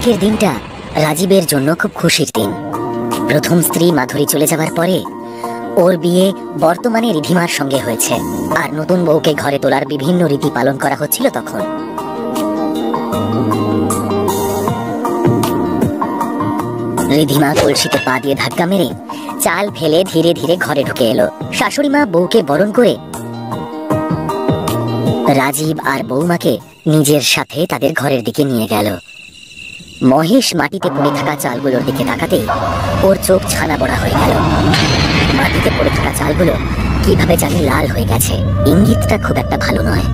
আজকের দিনটা রাজীবের জন্য খুব খুশির দিন। প্রথম স্ত্রী মাধুরী চলে যাবার পরে ওর বিয়ে বর্তমানে রিধিমার সঙ্গে হয়েছে, আর নতুন বউকে ঘরে তোলার বিভিন্ন রীতি পালন করা হচ্ছিল তখন। রিধিমা কলসিতে পা দিয়ে ধাক্কা মেরে চাল ফেলে ধীরে ধীরে ঘরে ঢুকে এলো। শাশুড়ি মা বউকে বরণ করে রাজীব আর বৌমাকে নিজের সাথে তাদের ঘরের দিকে নিয়ে গেল। মহেশ মাটিতে পড়ে থাকা চালগুলোর দিকে তাকাতেই ওর চোখ ছানা বড়া হয়ে গেল। মাটিতে পড়ে থাকা চালগুলো কিভাবে জানি লাল হয়ে গেছে, ইঙ্গিতটা খুব একটা ভালো নয়।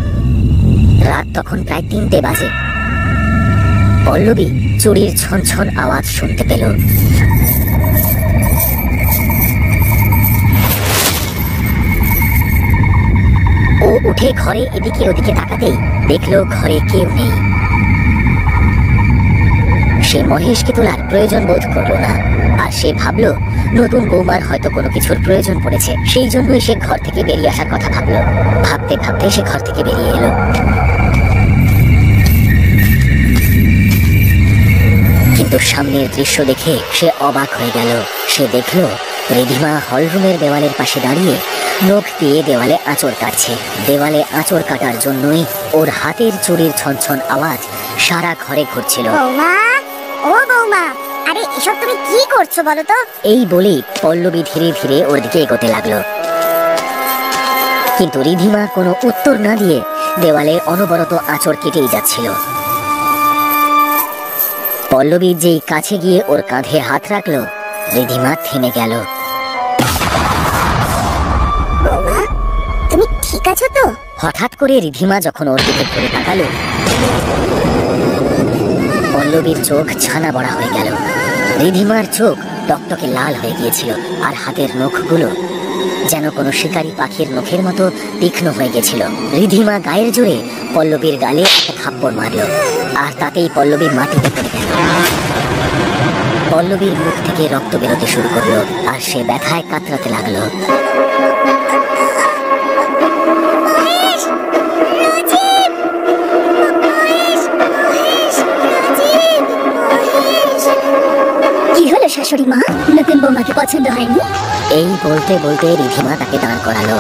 রাত তখন প্রায় 3টে বাজে। পল্লবী চুরির ছনছন আওয়াজ শুনতে পেল। ও উঠে ঘরে এদিকে ওদিকে তাকাতেই দেখলো ঘরে কেউ নেই। সে মহেশকে তোলার প্রয়োজন বোধ করলো না, আর সে ভাবলো নতুন বৌমার হয়তো কোনো কিছুর প্রয়োজন পড়েছে, সেই জন্যই সে ঘর থেকে বেরিয়ে আসার কথা ভাবলো। ভাবতে ভাবতে সে ঘর থেকে বেরিয়ে এলো। কিন্তু সামনের দৃশ্য দেখে সে অবাক হয়ে গেল। সে দেখলো রিধিমা হলরুমের দেওয়ালের পাশে দাঁড়িয়ে নখ দিয়ে দেওয়ালে আঁচড় কাটছে। দেওয়ালে আঁচড় কাটার জন্যই ওর হাতের চুরির ছনছন আওয়াজ সারা ঘরে ঘুরছিল। ও বৌমা, আরে এসব তুমি কি করছো বলো তো? এই বলেই পল্লবী ধীরে ধীরে ওর দিকে এগোতে লাগলো, কিন্তু রিধিমা কোনো উত্তর না দিয়ে দেওয়ালে অনবরত আঁচড় কেটেই যাচ্ছিল। পল্লবী যেই কাছে গিয়ে ওর কাঁধে হাত রাখলো, রিধিমা থেমে গেল। বৌমা, তুমি ঠিক আছো তো? হঠাৎ করে রিধিমা যখন ওর দিকে ঘুরে তাকালো, পল্লবীর চোখ ছানা বড়া হয়ে গেল। রিধিমার চোখ টকটকে লাল হয়ে গিয়েছিল, আর হাতের নখগুলো যেন কোনো শিকারী পাখির নখের মতো তীক্ষ্ণ হয়ে গেছিল। রিধিমা গায়ের জোরে পল্লবীর গালে একটা থাপ্পড় মারল, আর তাতেই পল্লবী মাটিতে পড়ে গেল। পল্লবীর মুখ থেকে রক্ত বেরোতে শুরু করলো, আর সে ব্যথায় কাতরাতে লাগলো। কি হলো শাশুড়ি মা, নতুন বৌমাকে পছন্দ হয়নি? এই বলতে বলতে রিধিমা তাকে দাঁড় করালো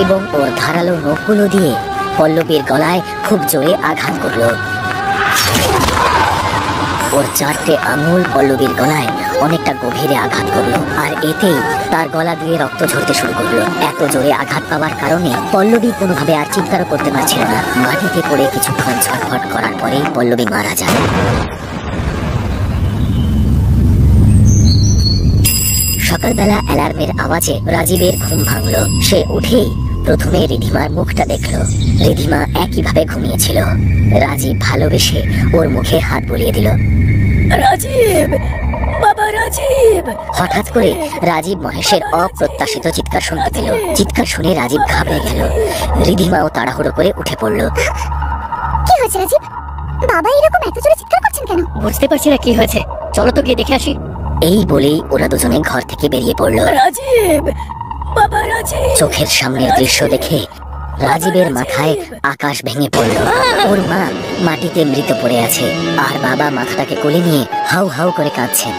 এবং ওর ধারালো নখগুলো দিয়ে পল্লবীর গলায় খুব জোরে আঘাত করলো। ওর 4টে আঙুল পল্লবীর গলায় অনেকটা গভীরে আঘাত করলো, আর এতেই তার গলা দিয়ে রক্ত ঝরতে শুরু করলো। এত জোরে আঘাত পাওয়ার কারণে পল্লবী কোনোভাবে আর চিৎকারও করতে পারছিল না। মাটিতে পড়ে কিছুক্ষণ ছটফট করার পরেই পল্লবী মারা যায়। সকালবেলা অ্যালার্মের আওয়াজে রাজীবের ঘুম ভাঙলো। সে উঠেই প্রথমে রিধিমার মুখটা দেখলো। রিধিমা একইভাবে ঘুমিয়েছিল। রাজীব ভালোবেসে ওর মুখে হাত বুলিয়ে দিল। রাজীব, বাবা রাজীব! হঠাৎ করে রাজীব মহেশের অপ্রত্যাশিত চিৎকার শুনতে পেল। চিৎকার শুনে রাজীব ঘাবড়ে গেল। রিধিমাও তাড়াহুড়ো করে উঠে পড়ল। কি হয়েছে রাজীব? বাবা এরকম এত জোরে চিৎকার করছেন কেন? বুঝতে পারছি না কি হয়েছে, চলো তো গিয়ে দেখে আসি। এই বলেই ওরা দুজনে ঘর থেকে বেরিয়ে পড়ল। রাজীব, বাবা রাজীব! চোখের সামনের দৃশ্য দেখে রাজীবের মাথায় আকাশ ভেঙে পড়ল। ওর মা মাটিতে মৃত পড়ে আছে, আর বাবা মাথাটাকে কোলে নিয়ে হাউ হাউ করে কাঁদছেন।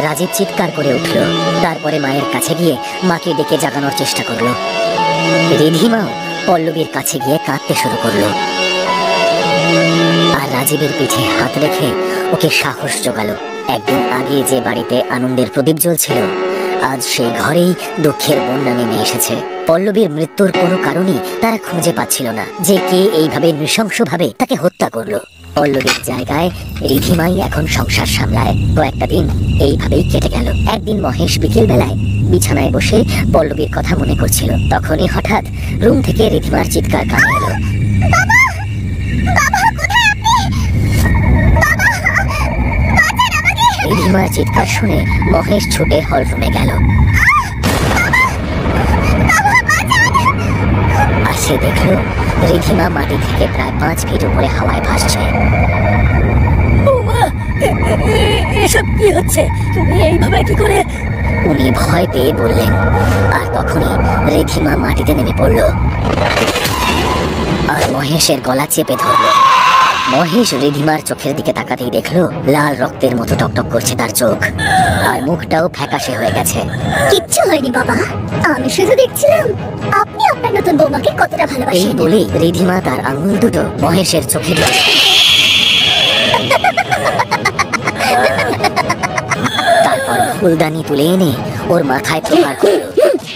রাজীব চিৎকার করে উঠল। তারপরে মায়ের কাছে গিয়ে মাকে ডেকে জাগানোর চেষ্টা করলো। রিধিমাও পল্লবীর কাছে গিয়ে কাঁদতে শুরু করলো, আর রাজীবের পিঠে হাত রেখে ওকে সাহস জোগালো। একদিন আগে যে বাড়িতে আনন্দের প্রদীপ জ্বলছিল, আজ সেই ঘরেই দুঃখের বন্যা নেমে এসেছে। পল্লবীর মৃত্যুর কোনো কারণই তারা খুঁজে পাচ্ছিল না, যে কে এইভাবে নৃশংসভাবে তাকে হত্যা করলো। পল্লবীর জায়গায় রিধিমাই এখন সংসার সামলায়। কয়েকটা দিন এইভাবেই কেটে গেল। একদিন মহেশ বিকেল বেলায় বিছানায় বসে পল্লবীর কথা মনে করছিল। তখনই হঠাৎ রুম থেকে রিধিমার চিৎকার কানে এলো। রিধিমার চিৎকার শুনে মহেশ ছুটে হলরুমে গেল। আর সে দেখল রিধিমা মাটি থেকে প্রায় 5 ফিট উপরে হাওয়ায় ভাসছে। এসব কি হচ্ছে? তুমি এইভাবে কি করে? উনি ভয় পেয়ে বললেন, আর তখনই রিধিমা মাটিতে নেমে পড়ল আর মহেশের গলা চেপে ধরল। মহেশ রিধিমার চোখের দিকে তাকাতেই দেখলো লাল রক্তের মতো টকটক করছে তার চোখ, আর মুখটাও ফ্যাকাশে হয়ে গেছে। কিচ্ছু হয়নি বাবা, আমি শুধু দেখছিলাম আপনি আপনার নতুন বৌমাকে কতটা এই ভালোবাসেন। বলে রিধিমা তার আঙুল দুটো মহেশের চোখে দিল। তারপর ফুলদানি তুলে এনে ওর মাথায় প্রহার করলো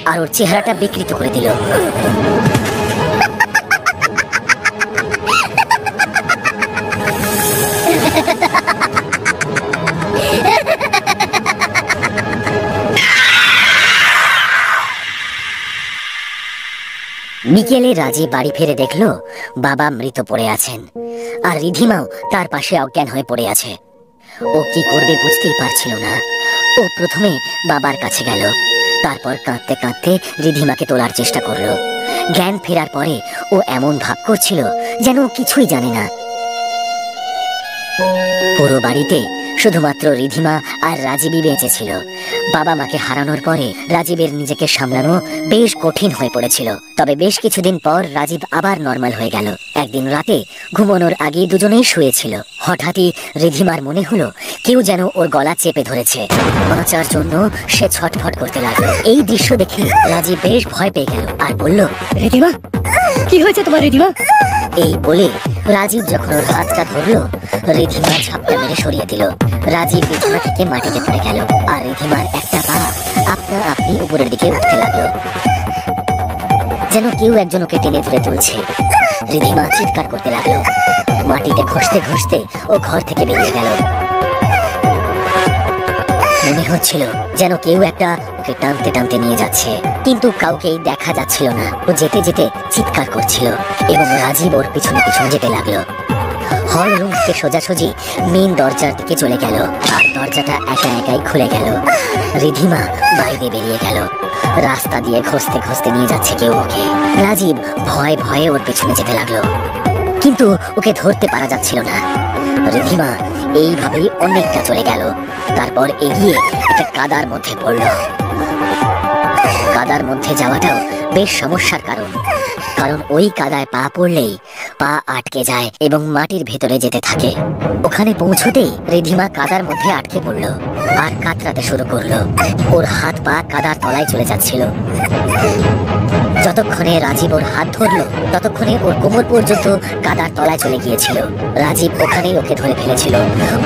আর ওর চেহারাটা বিকৃত করে দিল। বিকেলে রাজি বাড়ি ফিরে দেখলো বাবা মৃত পড়ে আছেন, আর রিধিমাও তার পাশে অজ্ঞান হয়ে পড়ে আছে। ও কি করবে বুঝতেই পারছিল না। ও প্রথমে বাবার কাছে গেল, তারপর কাঁদতে কাঁদতে রিধিমাকে তোলার চেষ্টা করলো। জ্ঞান ফেরার পরে ও এমন ভাব করছিল যেন ও কিছুই জানে না। পুরো বাড়িতে শুধুমাত্র রিধিমা আর রাজীবই বেঁচে ছিল। বাবা মাকে হারানোর পরে রাজীবের নিজেকে সামলানো বেশ কঠিন হয়ে পড়েছিল। তবে বেশ কিছুদিন পর রাজীব আবার নর্মাল হয়ে গেল। একদিন রাতে ঘুমানোর আগে দুজনেই শুয়েছিল। হঠাৎই রিধিমার মনে হলো কেউ যেন ওর গলা চেপে ধরেছে। বাঁচার জন্য সে ছটফট করতে লাগলো। এই দৃশ্য দেখে রাজীব বেশ ভয় পেয়ে গেল আর বলল, রিধিমা, কি হয়েছে তোমার রিধিমা? এই বলে রাজীব যখন ওর হাতটা ধরলো, রিধিমা ঝাপটা মেরে সরিয়ে দিল। রাজীব বিছানা থেকে মাটিতে পড়ে গেল, আর রিধিমার একটা পা আপনা আপনি উপরের দিকে উঠতে লাগলো, যেন কেউ একজন ওকে টেনে ধরে তুলছে। রিধিমা চিৎকার করতে লাগলো। মাটিতে ঘষতে ঘষতে ও ঘর থেকে বেরিয়ে গেল। মনে হচ্ছিল যেন কেউ একটা ওকে টানতে টানতে নিয়ে যাচ্ছে, কিন্তু কাউকেই দেখা যাচ্ছিল না। ও যেতে যেতে চিৎকার করছিল এবং রাজীব ওর পিছনে পিছনে যেতে লাগলো। হল রুম থেকে সোজাসুজি মেন দরজার দিকে চলে গেল, আর দরজাটা একা একাই খুলে গেল। রিধিমা বাইরে বেরিয়ে গেল। রাস্তা দিয়ে ঘষতে ঘষতে নিয়ে যাচ্ছে কেউ ওকে। রাজীব ভয়ে ভয়ে ওর পেছনে যেতে লাগলো, কিন্তু ওকে ধরতে পারা যাচ্ছিল না। রিধিমা এইভাবেই অনেকটা চলে গেল। তারপর এগিয়ে একটা কাদার মধ্যে পড়ল। কাদার মধ্যে যাওয়াটাও বেশ সমস্যার কারণ ওই কাদায় পা পড়লেই পা আটকে যায় এবং মাটির ভেতরে যেতে থাকে। ওখানে পৌঁছতেই রিধিমা কাদার মধ্যে আটকে পড়ল আর কাতরাতে শুরু করলো। ওর হাত পা কাদার তলায় চলে যাচ্ছিল। যতক্ষণে রাজীব ওর হাত ধরলো ততক্ষণে ওর কোমর পর্যন্ত কাদার তলায় চলে গিয়েছিল। রাজীব ওখানেই ওকে ধরে ফেলেছিল।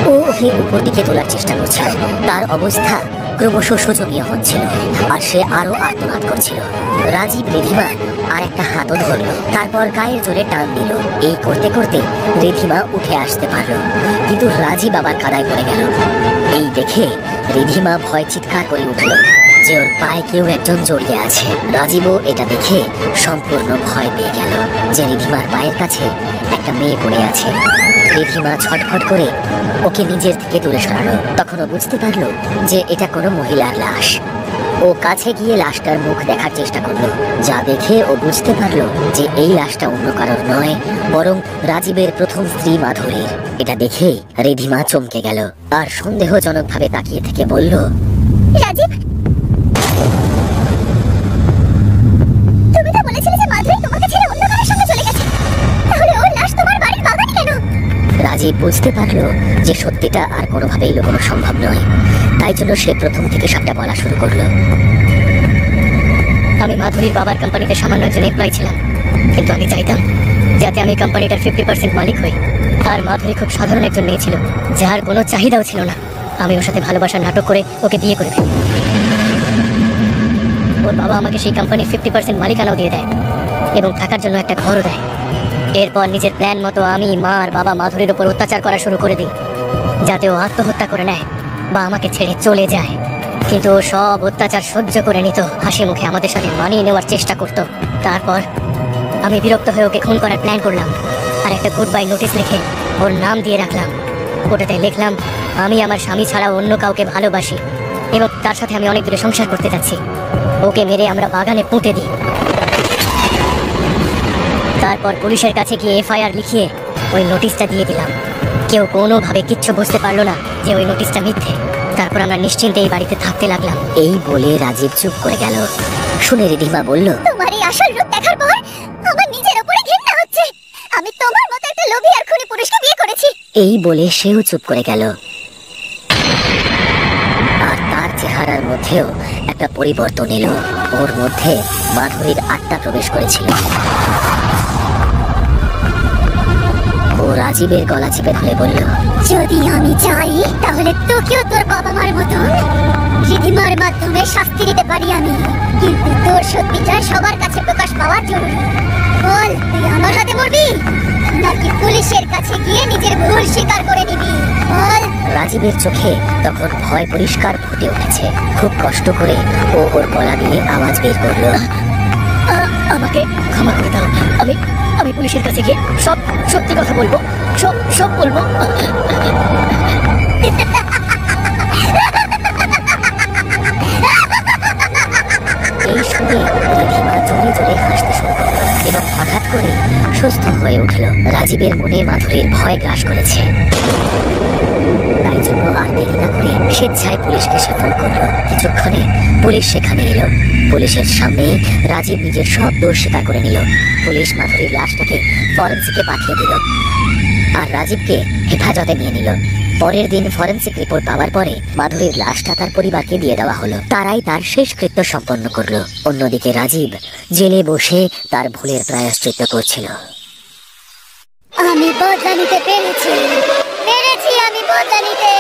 ও ওকে উপর দিকে তোলার চেষ্টা করছিল। তার অবস্থা ক্রমশ শোচনীয় হচ্ছিল, আর সে আরো আর্তনাদ করছিল। রাজীব রিধিমা আর একটা হাতও ধরলো, তারপর গায়ের জোরে টান দিল। এই করতে করতে রিধিমা উঠে আসতে পারলো, কিন্তু রাজীব আবার কাদায় পড়ে গেল। এই দেখে রিধিমা ভয় চিৎকার করে উঠল যে ওর পায়ে কেউ একজন জড়িয়ে আছে। রাজীবও এটা দেখে সম্পূর্ণ ভয় পেয়ে গেল যে রিধিমার পায়ের কাছে একটা মেয়ে পড়ে আছে। রিধিমা ছটফট করে ওকে নিজের থেকে দূরে সরালো। তখন ও বুঝতে পারলো যে এটা কোনো মহিলার লাশ। ও কাছে গিয়ে লাশটার মুখ দেখার চেষ্টা করলো, যা দেখে ও বুঝতে পারলো যে এই লাশটা অন্য কারোর নয়, বরং রাজীবের প্রথম স্ত্রী মাধুরীর। এটা দেখে রিধিমা চমকে গেল আর সন্দেহজনকভাবে তাকিয়ে থেকে বলল, রাজীব, তুমি তো বলেছিলে যে মাধুরী তোমাকে ছেড়ে অন্য কারোর সঙ্গে চলে গেছে, তাহলে ওর লাশ তোমার বাড়ির বাগানে কেন? রাজীব বুঝতে পারলো যে সত্যিটা আর কোনোভাবেই লুকোনো সম্ভব নয়। তাই জন্য সে প্রথম থেকে সবটা বলা শুরু করলো। আমি মাধুরীর বাবার কোম্পানিতে সামান্য একজন এমপ্লয়ি ছিলাম, কিন্তু আমি চাইতাম যাতে আমি কোম্পানিটার 50% মালিক হই। আর মাধুরী খুব সাধারণ একজন মেয়ে ছিল, যার কোনো চাহিদাও ছিল না। আমি ওর সাথে ভালোবাসার নাটক করে ওকে বিয়ে করে ফেলি। ওর বাবা আমাকে সেই কোম্পানির 50% মালিকানাও দিয়ে দেয় এবং থাকার জন্য একটা ঘরও দেয়। এরপর নিজের প্ল্যান মতো আমি, মা আর বাবা মাধুরীর উপর অত্যাচার করা শুরু করে দিই, যাতে ও আত্মহত্যা করে নেয় বা আমাকে ছেড়ে চলে যায়। কিন্তু ও সব অত্যাচার সহ্য করে নিত, হাসি মুখে আমাদের সাথে মানিয়ে নেওয়ার চেষ্টা করত। তারপর আমি বিরক্ত হয়ে ওকে খুন করার প্ল্যান করলাম আর একটা গুড বাই নোটিশ লিখে ওর নাম দিয়ে রাখলাম। ওটাতে লিখলাম আমি আমার স্বামী ছাড়া অন্য কাউকে ভালোবাসি এবং তার সাথে আমি অনেক দূরে সংসার করতে যাচ্ছি। ওকে মেরে আমরা বাগানে পুঁতে দিই। তারপর পুলিশের কাছে গিয়ে এফআইআর লিখিয়ে ওই নোটিশটা দিয়ে দিলাম। কেউ কোনোভাবে কিচ্ছু বুঝতে পারলো না যে ওই নোটিশটা মিথ্যে। তারপর আমরা নিশ্চিন্তে এই বাড়িতে থাকতে লাগলাম। এই বলে রাজীব চুপ করে গেল। শুনে রিধিমা বলল, তোমার এই আসল রূপ দেখার পর আমার নিজের উপরে ঘৃণা হচ্ছে। আমি তোমার মতো একটা লোভী আর খুনি পুরুষকে বিয়ে করেছি। এই বলে সেও চুপ করে গেল। আর তার চেহারার মধ্যেও একটা পরিবর্তন এলো। ওর মধ্যে মাধুরীর আত্মা প্রবেশ করেছিল। ও রাজীবের গলা চেপে ধরে বলল, যদি আমি চাই তাহলে তোকেও তোর বাবা মার মতো রিধিমার মাধ্যমে শাস্তি দিতে পারি আমি, কিন্তু তোর সত্যিটা সবার কাছে প্রকাশ পাওয়া জরুরি। বল, তুই আমার হাতে মরবি নাকি পুলিশের কাছে গিয়ে নিজের ভুল স্বীকার করে নিবি? বল। রাজীবের চোখে তখন ভয় পরিষ্কার ফুটে উঠেছে। খুব কষ্ট করে ও ওর গলা দিয়ে আওয়াজ বের করলো, আমাকে ক্ষমা করে দাও। আমি আমি পুলিশের কাছে গিয়ে সব সত্যি কথা বলবো, সব সব বলবো। এই শুনে রিধিমা জোরে জোরে হাসতে শুরু করল এবং হঠাৎ করে সুস্থ হয়ে উঠল। রাজীবের মনে মাধুরীর ভয় গ্রাস করেছে। তাই জন্য আর দেরি না করে স্বেচ্ছায় পুলিশকে সে ফোন করলো। কিছুক্ষণে পুলিশ সেখানে এলো। পুলিশের সামনে রাজীব নিজের সব দোষ স্বীকার করে নিল। পুলিশ মাধুরীর লাশটাকে ফরেন্সিকে পাঠিয়ে দিল আর রাজীবকে হেফাজতে নিয়ে নিল। পরের দিন ফরেন্সিক রিপোর্ট পাওয়ার পরে মাধুরীর লাশটা তার পরিবারকে দিয়ে দেওয়া হলো। তারাই তার শেষকৃত্য সম্পন্ন করলো। অন্যদিকে রাজীব জেলে বসে তার ভুলের প্রায়শ্চিত্ত করছিল। আমি বদলা নিতে পেরেছি, আমি বদলা নিতে।